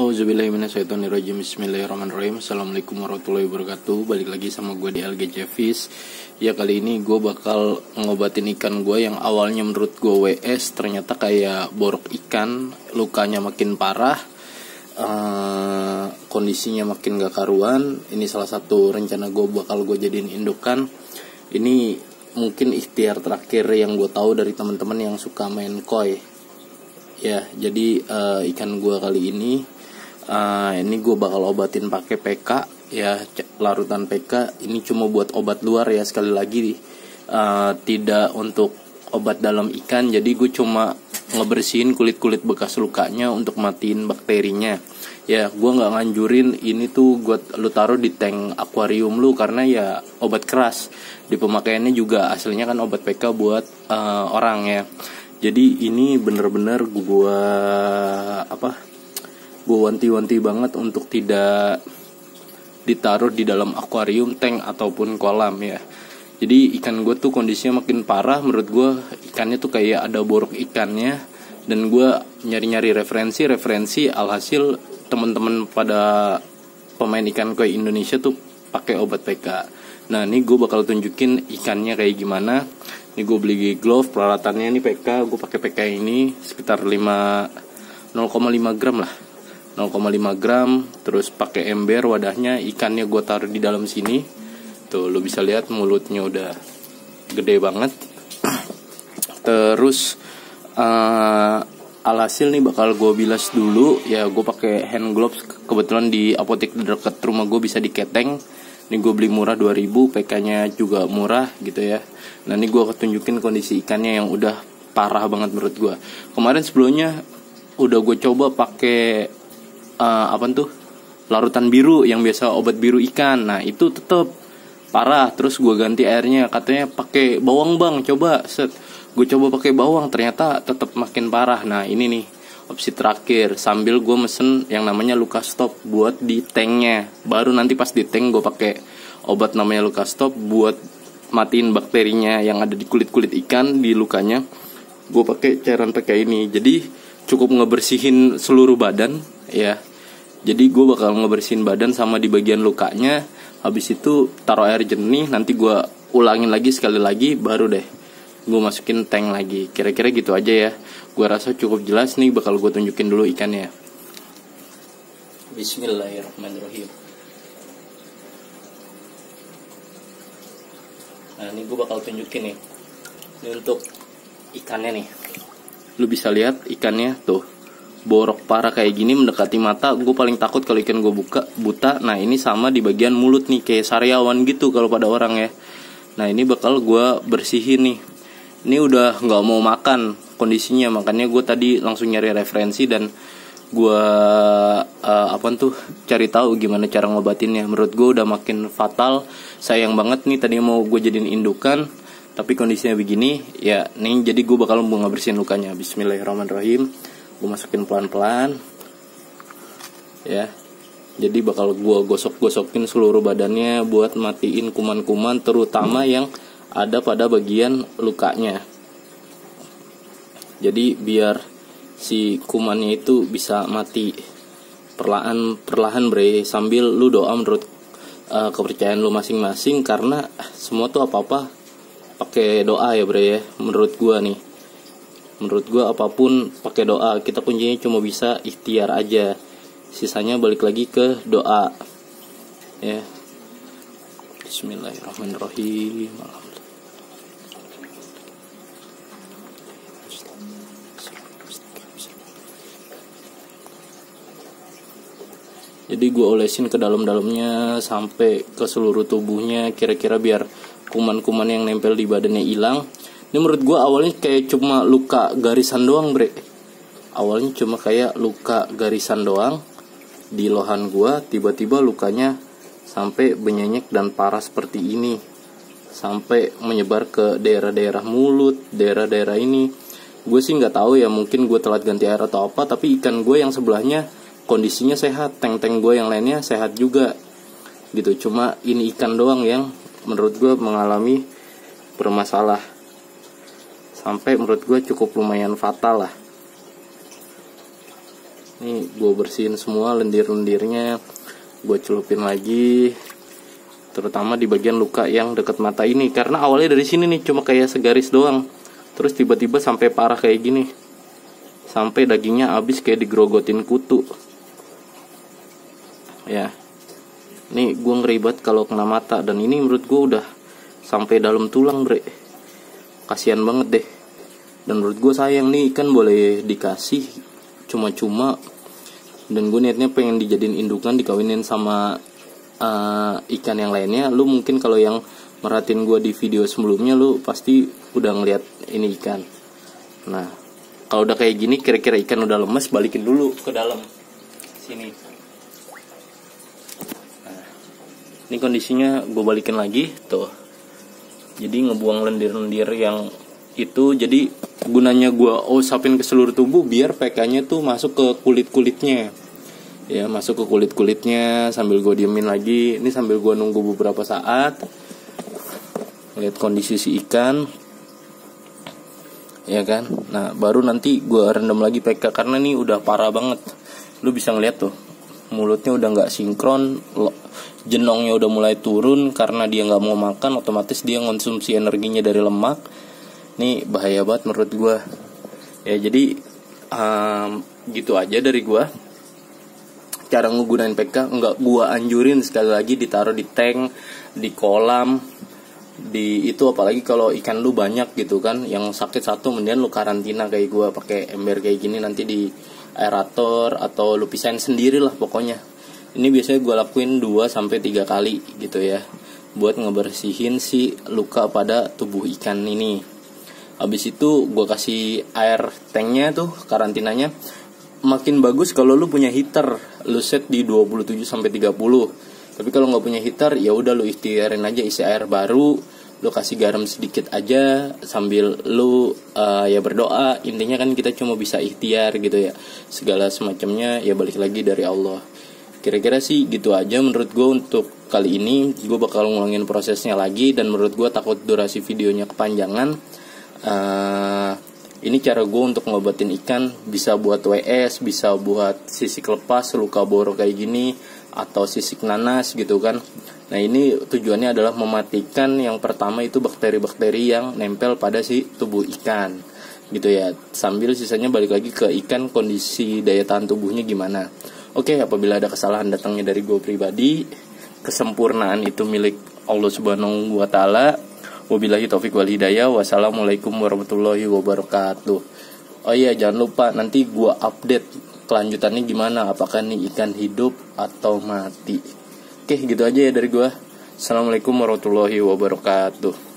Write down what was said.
Auzubillahiminasyaitonirrajim. Bismillahirrahmanirrahim. Assalamualaikum warahmatullahi wabarakatuh. Balik lagi sama gue di LGC Fish. Ya, kali ini gue bakal ngobatin ikan gue yang awalnya menurut gue WS, ternyata kayak borok ikan. Lukanya makin parah, kondisinya makin gak karuan. Ini salah satu rencana gue bakal gue jadiin indukan. Ini mungkin ikhtiar terakhir yang gue tahu dari teman-teman yang suka main koi. Ya, jadi ikan gue kali ini gue bakal obatin pakai PK ya, larutan PK. Ini cuma buat obat luar ya, sekali lagi tidak untuk obat dalam ikan. Jadi gue cuma ngebersihin kulit-kulit bekas lukanya untuk matiin bakterinya. Ya, gue nggak nganjurin ini tuh lu taruh di tank akuarium lu, karena ya obat keras. Di pemakaiannya juga aslinya kan obat PK buat orang ya. Jadi ini bener-bener gue wanti-wanti banget untuk tidak ditaruh di dalam akuarium, tank ataupun kolam ya. Jadi ikan gue tuh kondisinya makin parah. Menurut gue ikannya tuh kayak ada borok ikannya. Dan gue nyari-nyari referensi, alhasil teman-teman pada pemain ikan koi Indonesia tuh pakai obat PK. Nah, ini gue bakal tunjukin ikannya kayak gimana. Ini gue beli glove, peralatannya ini PK. Gue pakai PK ini sekitar 0,5 gram lah. 0,5 gram. Terus pakai ember wadahnya. Ikannya gue taruh di dalam sini. Tuh, lo bisa lihat mulutnya udah gede banget. Terus alhasil nih bakal gue bilas dulu ya. Gue pakai hand gloves, kebetulan di apotek dekat rumah gue bisa diketeng. Ini gue beli murah 2000, PK-nya juga murah gitu ya. Nah, ini gue akan tunjukin kondisi ikannya yang udah parah banget menurut gue. Kemarin sebelumnya udah gue coba pakai larutan biru yang biasa obat biru ikan. Nah, itu tetep parah. Terus gue ganti airnya, katanya pakai bawang bang, coba gue coba pakai bawang, ternyata tetap makin parah. Nah, ini nih opsi terakhir, sambil gue mesen yang namanya Lukastop buat di tanknya. Baru nanti pas di tank gue pakai obat namanya Lukastop buat matiin bakterinya yang ada di kulit-kulit ikan di lukanya. Gue pakai cairan PK ini. Jadi cukup ngebersihin seluruh badan ya. Jadi gue bakal ngebersihin badan sama di bagian lukanya. Habis itu taruh air jernih, nanti gue ulangin lagi sekali lagi, baru deh gue masukin tank lagi. Kira-kira gitu aja ya. Gue rasa cukup jelas nih, bakal gue tunjukin dulu ikannya. Bismillahirrahmanirrahim. Nah, ini gue bakal tunjukin nih. Ini untuk ikannya nih. Lu bisa lihat ikannya tuh, borok parah kayak gini mendekati mata. Gue paling takut kalau ikan gue buta. Nah, ini sama di bagian mulut nih, kayak sariawan gitu kalau pada orang ya. Nah, ini bakal gue bersihin nih. Ini udah nggak mau makan kondisinya, makanya gue tadi langsung nyari referensi dan gue cari tahu gimana cara ngobatinnya. Menurut gue udah makin fatal. Sayang banget nih, tadi mau gue jadiin indukan tapi kondisinya begini ya. Nih, jadi gue bakal mau ngebersihin lukanya. Bismillahirrahmanirrahim. Gue masukin pelan-pelan ya. Jadi bakal gue gosok-gosokin seluruh badannya buat matiin kuman-kuman, terutama yang ada pada bagian lukanya. Jadi biar si kumannya itu bisa mati perlahan bre, sambil lu doa menurut kepercayaan lu masing-masing, karena semua tuh apa-apa pakai doa ya bre ya. Menurut gua apapun pakai doa. Kita kuncinya cuma bisa ikhtiar aja, sisanya balik lagi ke doa ya. Bismillahirrahmanirrahim. Jadi gue olesin ke dalam-dalamnya sampai ke seluruh tubuhnya, kira-kira biar kuman-kuman yang nempel di badannya hilang. Ini menurut gue awalnya kayak cuma luka garisan doang bre. Awalnya cuma kayak luka garisan doang di lohan gue. Tiba-tiba lukanya sampai benyenyek dan parah seperti ini, sampai menyebar ke daerah-daerah mulut, daerah-daerah ini. Gue sih nggak tahu ya, mungkin gue telat ganti air atau apa, tapi ikan gue yang sebelahnya kondisinya sehat, tank-tank gue yang lainnya sehat juga gitu. Cuma ini ikan doang yang menurut gue mengalami bermasalah, sampai menurut gue cukup lumayan fatal lah. Nih gue bersihin semua lendir-lendirnya, gue celupin lagi, terutama di bagian luka yang dekat mata ini, karena awalnya dari sini nih cuma kayak segaris doang, terus tiba-tiba sampai parah kayak gini, sampai dagingnya habis kayak digrogotin kutu. Ya, nih gue ngeri banget kalau kena mata, dan ini menurut gue udah sampai dalam tulang bre, kasihan banget deh. Dan menurut gue sayang nih, ikan boleh dikasih cuma-cuma, dan gue niatnya pengen dijadiin indukan, dikawinin sama ikan yang lainnya. Lu mungkin kalau yang merhatiin gue di video sebelumnya, lu pasti udah ngeliat ini ikan. Nah, kalau udah kayak gini, kira-kira ikan udah lemes, balikin dulu ke dalam sini. Nah, ini kondisinya gue balikin lagi tuh. Jadi ngebuang lendir-lendir yang itu, jadi gunanya gue usapin ke seluruh tubuh biar PK-nya tuh masuk ke kulit-kulitnya. Ya, masuk ke kulit-kulitnya sambil gue diemin lagi. Ini sambil gue nunggu beberapa saat, lihat kondisi si ikan, ya kan. Nah, baru nanti gue rendam lagi PK, karena ini udah parah banget. Lu bisa ngeliat tuh, mulutnya udah nggak sinkron, jenongnya udah mulai turun karena dia nggak mau makan, otomatis dia konsumsi energinya dari lemak. Ini bahaya banget menurut gue. Ya jadi gitu aja dari gue. Cara ngegunain PK nggak gue anjurin sekali lagi ditaruh di tank, di kolam, di itu, apalagi kalau ikan lu banyak gitu kan, yang sakit satu mendingan lu karantina kayak gue, pakai ember kayak gini, nanti di aerator atau lu pisahin sendiri lah pokoknya. Ini biasanya gue lakuin 2-3 kali gitu ya, buat ngebersihin si luka pada tubuh ikan ini. Habis itu gue kasih air tanknya tuh, karantinanya. Makin bagus kalau lu punya heater, lu set di 27-30. Tapi kalau nggak punya heater, ya udah lu ikhtiarin aja, isi air baru, lu kasih garam sedikit aja sambil lu ya berdoa. Intinya kan kita cuma bisa ikhtiar gitu ya, segala semacamnya ya balik lagi dari Allah. Kira-kira sih gitu aja menurut gue untuk kali ini. Gue bakal ngulangin prosesnya lagi, dan menurut gue takut durasi videonya kepanjangan. Ini cara gue untuk ngobatin ikan, bisa buat WS, bisa buat sisik lepas, luka borok kayak gini, atau sisik nanas gitu kan. Nah, ini tujuannya adalah mematikan yang pertama itu bakteri-bakteri yang nempel pada si tubuh ikan gitu ya. Sambil sisanya balik lagi ke ikan, kondisi daya tahan tubuhnya gimana. Oke, apabila ada kesalahan datangnya dari gue pribadi, kesempurnaan itu milik Allah Subhanahu wa Ta'ala. Wabillahi taufik wal hidayah. Wassalamualaikum warahmatullahi wabarakatuh. Oh iya, jangan lupa nanti gua update kelanjutannya gimana, apakah nih ikan hidup atau mati. Oke, gitu aja ya dari gua. Assalamualaikum warahmatullahi wabarakatuh.